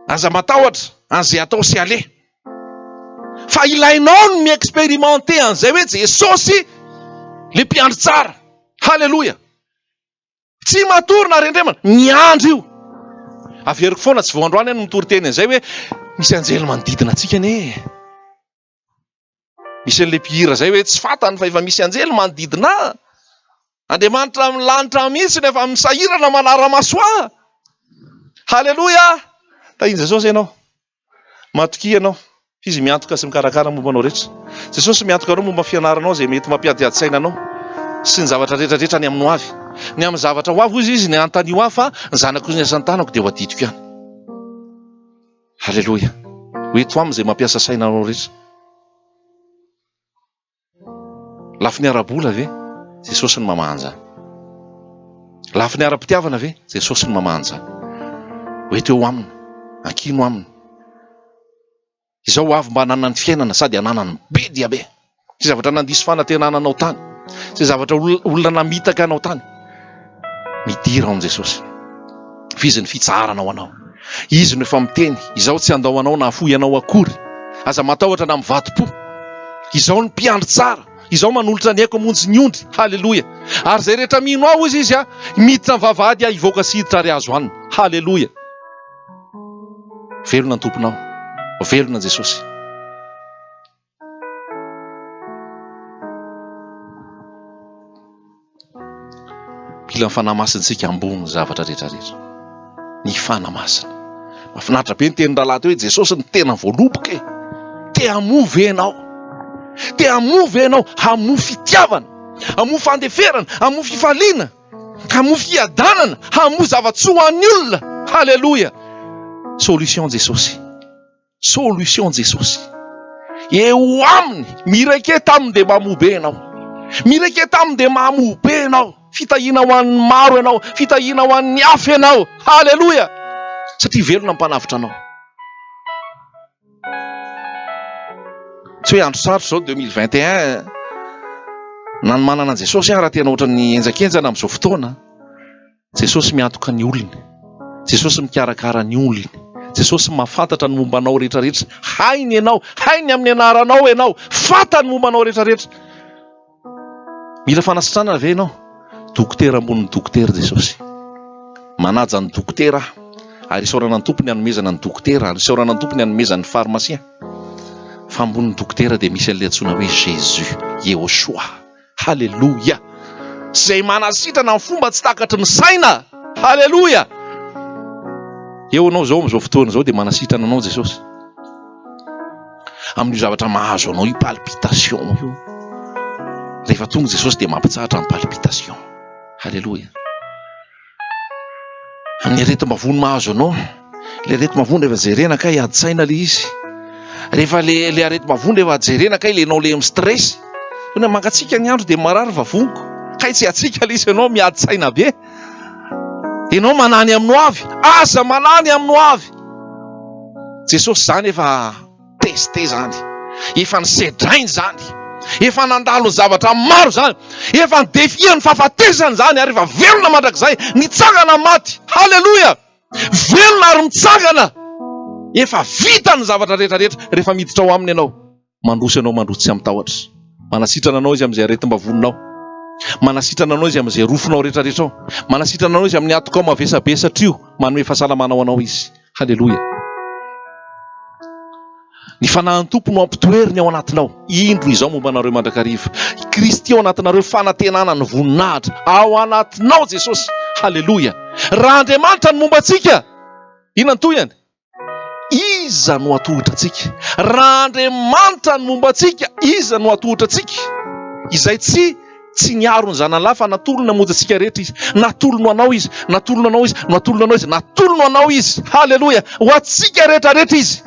[SPEAKER 1] Aza matahotra an'izay atao sy ale. Fa ilainao no mi-expérimenté an'izay hoe Jesosy le mpiandry tsara. Halleloia. Tsy matory na rendremana, miandry io. Averiko foana tsy vao androany no mitory teny an'izay hoe misy anjely manodidina antsika ne. Misy an'le mpihira zay hoe tsy fantany fa efa misy anjely manodidina. Andriamanitra amin'ny lanitra mihitsy nefa misahirana manara-maso ahy. Halleloia. Tahiny Jesosy ianao. Matoki ianao. Izy miantoka sy mikarakara momba anao rehetra. Jesosy miantoka anao momba fianaranao izay mety mampiadiady sainanao sy ny zavatra rehetrarehetra ny amin'ny ho avy. Ny amin'ny zavatra ho avy izy ny anontany ho avy fa ny zanako ny asan-tanako dia ho adidiko ihany. Halleloia. Ho eto aminy izay mampiasa sainanao rehetra. Lafiny ara-bola ve? Jesosy ny mamahanja. Lafiny ara-pitiavana ve? Jesosy ny mamahanja. Ho eto eo aminy. Ankino aminy. Izao avy mba hanana ny fiainana sady hanana ny be dia be. Sy zavatra nandiso fanantenananao tany. Sy zavatra olona namitaka anao tany. Midira ao amin'i Jesosy. Fizy ny fitsaharanao anao. Izy no efa miteny. Izao tsy andao anao na afoy anao akory. Aza matahotra na mivadi-po. Izao ny mpiandry tsara. Izao manolotra ny haiko hamonjy ny ondry. Halleloia. Ary zay rehetra mino ao izy miditra mivavahady hivoaka sy hiditra ary azo anina. Halleloia. Velona ny tomponao. Velona Jesosy. mila fanahy masintsika ambony zavatra rehetrarehetra. Ny fanahy masina. Mahafinaritra be ny teny rahalahy hoe Jesosy ny tena voaloboka e. Te hamovy ianao. Te hamovy ianao, hamofy fitiavana, hamofy fandeferana, hamofy fifaliana, hamofy fiadanana, hamoy zava-tsy ho an'ny olona. Halleluja. Solution Jesosy. Solution Jesosy. Eo aminy miraiketa aminy dia mamobe ianao. Miraiketa aminy dia mamobe ianao. Fitahiana ho an'ny maro ianao, fitahiana ho an'ny hafa ianao. Halleluja. Satria velona mpanavitra anao. Tsy hoe andro sarotra zao 2021 na ny manana Jesosy raha tena ohatra ny enjakenjana amin'izao fotoana. Jesosy miantoka ny olony. Jesosy mikarakara ny olony. Jesosy mahafantatra ny mombanao rehetrarehetra. Hainy ianao, hainy amin'ny anaranao ianao, fantany mombanao rehetrarehetra. Mila fanasitrana ve ianao? Dokotera ambony dokotera Jesosy. Manaja ny dokotera, ary isaorana ny tompony hanomezana ny dokotera, ary isaorana ny tompony hanomezana ny farmasia. Fa ambony dokotera dia misy an'ilay antsoina hoe Jésus, Yehoshua. Halleluja. Izay manasitrana ny fomba tsy takatry ny saina. Halleluja. Eo anao zao amin'izao fotoana zao dia manasitrana anao Jesosy. Amin'io zavatra mahazo anao io palpitation io. Rehefa tonga Jesosy dia mampitsahatra ny palpitation. Halleluja. Amin'ny aretim-bavony mahazo anao, ilay aretim-bavony rehefa jerena kay adi-tsaina ilay izy. Rehefa ilay aretim-bavony rehefa jerena kay ilay anao ilay amin'ny stress. Hoe mangatsika ny andro dia marary vavoniko. Kay tsy atsika ilay izy ianao miadi-tsaina be. Ianao manany amin'ny avy, asa manany amin'ny avy. Jesosy zany efa teste zany, efa nisedrainy zany, efa nandalo ny zavatra maro zany, efa nidefia ny fahafatesany zany, ary efa velona mandrakizay nitsangana maty. Halleluja. Velona ary mitsangana. Efa vita ny zavatra rehetrarehetra. Rehefa miditra ao aminy ianao, mandroso ianao mandroso tsy amtahotra. Manasitrana anao izy amin'izay aretim-bavoninao. Manasitrana anao izy amin'izay rofonao rehetrarehetra ao. Manasitrana anao izy amin'ny atokao mavesabesatra io, manome fahasalamana ho anao izy. Halleluja. Ny fanahin'ny tompo no ampitoeriny ao anatinao. Indro izao momba anareo mandrakariva. Kristy ao anatinareo fanantenana ny voninahitra ao anatinao Jesosy. Halleluja. Raha Andriamanitra ny momba antsika, inona ny toyany? Iza no atohitra antsika? Raha Andriamanitra ny momba antsika, iza no atohitra antsika? Izay tsy niaro ny zanalahy fa natolona monja antsika rehetra izy. Natolono anao izy, natolono anao izy, natolono anao izy, natolono anao izy. Halleluja. Ho antsika rehetrarehetra izy.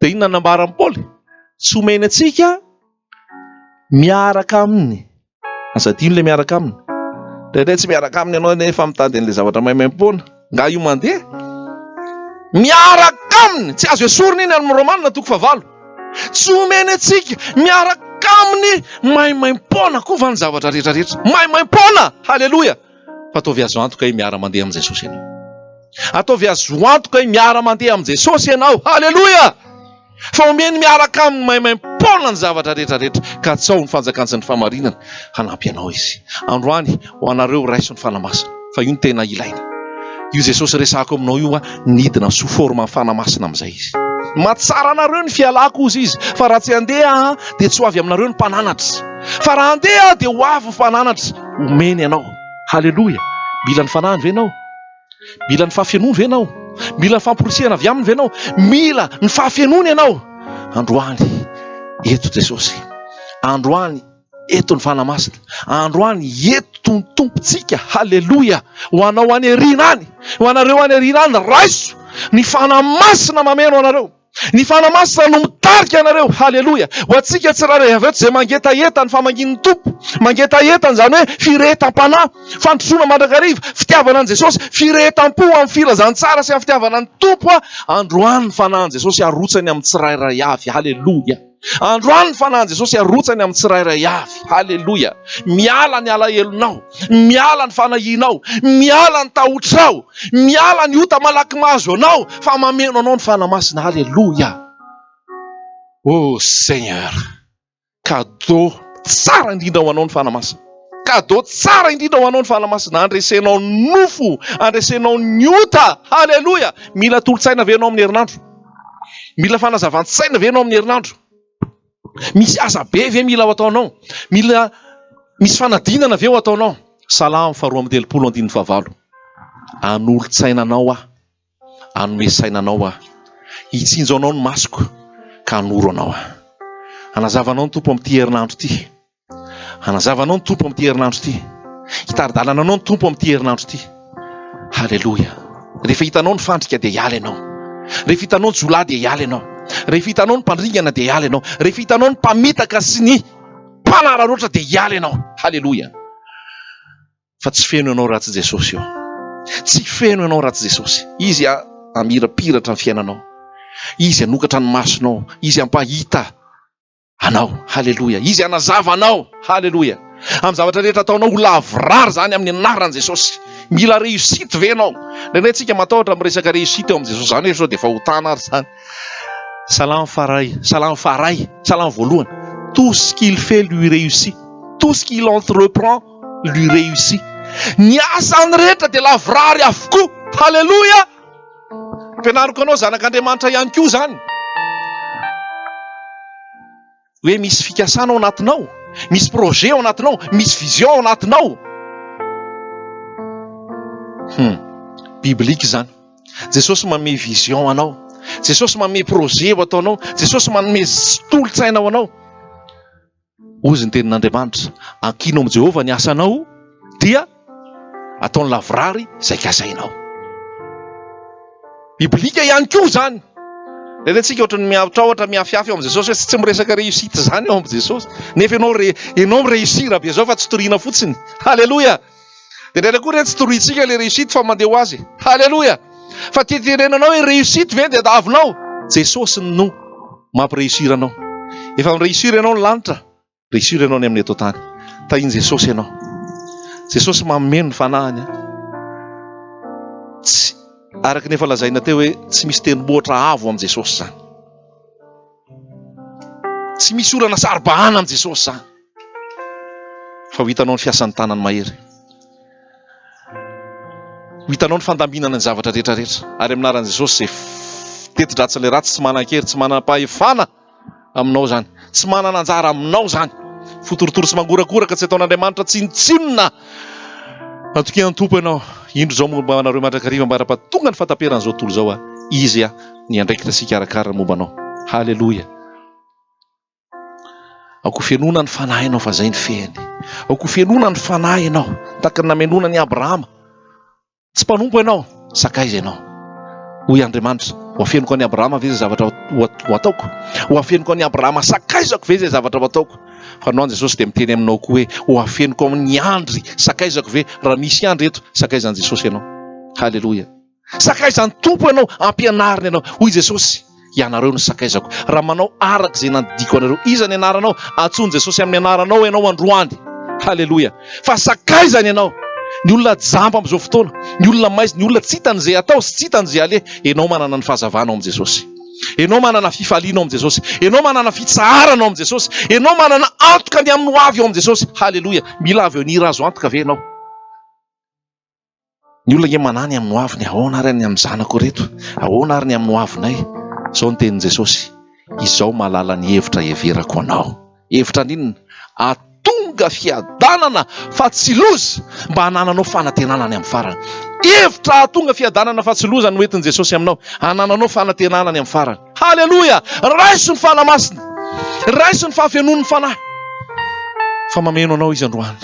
[SPEAKER 1] Dia inona nambaran'i Paoly? Tsy omeny antsika miaraka aminy. Azadino ilay miaraka aminy. Rehetra tsy miaraka aminy ianao nefa mitady an'ilay zavatra maimaimpona. Nga io mandeha. Miaraka aminy. Tsy azo esorina iny amin'ny Romanina 9:9. Tsy omeny antsika miaraka aminy maimaimpona koa va ny zavatra rehetrarehetra. Maimaimpona. Halleluja. Fa ataovy azo antoka miara mandeha amin'ny Jesosy ianao. Ataovy azo antoka miara mandeha amin'ny Jesosy ianao. Halleluja. Fa omeny miaraka amin'ny maimaimpona ny zavatra rehetrarehetra, ka tsy ao ny fanjakantsy ny famarinana hanampy anao izy. Androany ho anareo raiso ny fanamasina, fa io ny tena ilaina. Io Jesosy resako aminao io nidina sous forme fanamasina amin'izay izy. Matsara anareo ny fialako ozy izy, fa raha tsy handeha dia tsy ho avy aminareo ny mpananatra. Fa raha handeha dia ho avy ny mpananatra. Omeny ianao. Halleluja. Mila ny fanahany ve ianao? Mila ny fahafianoany ve ianao? Mila ny famporisihana avy aminy ve ianao? Mila ny fahafianoany ianao. Androany eto Jesosy. Androany eto ny fanamasina. Androany eto ny tompontsika. Halleluja. Ho anao any ariana any, ho anareo any ariana any, raiso ny fanamasina mameno anareo. Ny fanamasina no mitarika anareo. Halleluja. Ho antsika tsirairay avy eto izay mangetaeta ny famangin'ny tompo, mangetaetany zany hoe firehetam-panahy, fandrosoana mandrakariva, fitiavana an' Jesosy, firehetam-po amin'ny filazantsara sy amin'ny fitiavana ny tompo. Androany ny fanahin' Jesosy arotsany amin'ny tsirairay avy. Halleluja. Androany ny fanahin' Jesosy arotsany amin'ny tsirairay avy. Halleluja. Miala ny alahelonao, miala ny fanahinao, miala ny tahotrao, miala ny ota malaky mahazo anao, fa mameno anao ny fanamasina. Halleluja. Oh Seigneur, cadeau tsara indrindra ho anao ny fanamasina. Cadeau tsara indrindra ho anao ny fanamasina. Andresenao nofo, andresenao ny ota. Halleluja. Mila tolotsaina ve anao amin'ny herinandro? Mila fanazavan-tsaina ve anao amin'ny herinandro? Misy asa be ve mila ho ataonao? Mila misy fanadinana ve ho ataonao? Salamo faharoa amby telopolo andiny fahavalo. Anolo-tsainanao aho, anome sainanao aho, hitsinjo anao ny masoko ka hanoro anao aho. Hanazavanao ny tompo amin'ity herinandro ity. Hanazavanao ny tompo amin'ity herinandro ity. Hitari-dalana anao ny tompo amin'ity herinandro ity. Halleloja. Rehefa hitanao ny fandrika dia hiala ianao. Rehefa hitanao ny jolahy dia hiala ianao. Rehefa hitanao ny mpandringana dia hiala ianao. Rehefa hitanao ny mpamitaka sy ny mpanararoatra dia hiala ianao. Halleloja. Fa tsy feno ianao raha tsy Jesosy io. Tsy feno ianao raha tsy Jesosy. Izy amirapiratra ny fiainanao. Izy anokatra ny masonao. Izy ampahita anao. Halleloja. Izy anazava anao. Halleloja. Amin'ny zavatra rehetra ataonao ho lavrary zany amin'ny anaran'i Jesosy. Mila réussite ve anao. Ndraindray tsika matahotra amin'ny resaka réussite eo amin'ny Jesosy zany hoe sao dia efa hotana ary zany. Salamo faray, salamo voalohany. Tout ce qu'il fait lui réussit. Tout ce qu'il entreprend lui réussit. Ny asany rehetra dia lavrary avokoa. Halleloja. Ampianariko anao zanak'Andriamanitra ihany koa zany. Hoe misy fikasana ao anatinao, misy projet ao anatinao, misy vision ao anatinao. Biblika zany. Jesosy manome vision anao. Jesosy manome projet ho ataonao. Jesosy manome tolo-tsaina ho anao. Ozy ny tenin'Andriamanitra, ankino amin'ny Jehovah ny asanao dia ataony lavrary izay kasainao. Biblika ihany koa zany. Rehetratsika ohatrany miatraotra miafiafy ao amin'ny Jesosy hoe tsy miresaka réussite zany ao amin'ny Jesosy. Nefa ianao mireusir be zao fa tsy toriana fotsiny. Halleloja. Dia ndraindray koa rehetra tsy toriantsika le réussite fa mandeha ho azy. Halleloja. Fa teterenanao hoe réussite ve dia davinao. Jesosy no mampireusir anao. Efa mireusir ianao ny lanitra, réussir ianao ny amin'ny eto tany. Tahiny Jesosy ianao. Jesosy mameno ny fanahiny. Tsy araka nefa lazaina teo hoe tsy misy tenibohatra avo amin'ny Jesosy zany. Tsy misy orana saribahana amin'ny Jesosy zany. Fa ho hitanao ny fiasan'ny tanany mahery. Ho hitanao ny fandambinana ny zavatra rehetrarehetra. Ary aminaran'i Jesosy izay teti-dratsy ilay ratsy tsy manan-kery, tsy manam-pahefana aminao zany. Tsy manana anjara aminao zany. Fotorotoro sy mangorakoraka tsy ataon'Andriamanitra tsinotsinona. Atokian'ny tompo ianao. Indro zao momba anareo mandrakariva mba rapatonga ny fataperan'izao tontolo zao izy ny andraikitra sika arakaraka momba anao. Halleloja. Aoko fianona ny fanahy ianao fa zay ny fehiny. Aoko fianona ny fanahy ianao tahaka ny namenona ny Abrahama. Tsy mpanompo ianao, sakaiza ianao. Hoy Andriamanitra, ho afenoko any Abrahama ve zay zavatra ho ataoko? Ho afenoko any Abrahama sakaizako ve zay zavatra ho ataoko? Fa no Jesosy dia miteny aminao koa hoe ho afenoko amin'ny andry sakaizako ve raha misy andry eto sakaizan'i Jesosy ianao. Halleloja. Sakaizan'ny tompo ianao, ampianarina ianao. Hoy Jesosy, ianareo no sakaizako. Raha manao araka izay nandiko anareo, iza ny anaranao? Antsoiny Jesosy amin'ny anaranao ianao androany. Halleloja. Fa sakaizany ianao. Ny olona jamba amin'izao fotoana, ny olona maizy, ny olona tsy hitan'izay atao sy tsy hitan'izay aleha, ianao manana ny fahazavana ao amin'ny Jesosy. Ianao manana fifaliana ao amin'ny Jesosy. Ianao manana fitsaharana ao amin'ny Jesosy. Ianao manana antoka ny amin'ny hoavy ao amin'ny Jesosy. Halleloja. Mila avy eo ny razo antoka ve ianao? Ny olona manany amin'ny hoaviny, ahoana ary ny amin'ny zanako reto? Ahoana ary ny amin'ny hoavinay? Izao ny tenin'i Jesosy. Izao mahalala ny hevitra heverako anao. Hevitra n'inona? Atonga fiadanana fa tsy loza mba hanananao fanantenana any amin'ny farany. Hevitra atonga fiadanana fa tsy loza no entin'i Jesosy aminao. Hanananao fanantenana any amin'ny farany. Halleloja. Raiso ny fanamasina. Raiso ny fahafenon'ny fanahy. Fa mameno anao izy androany.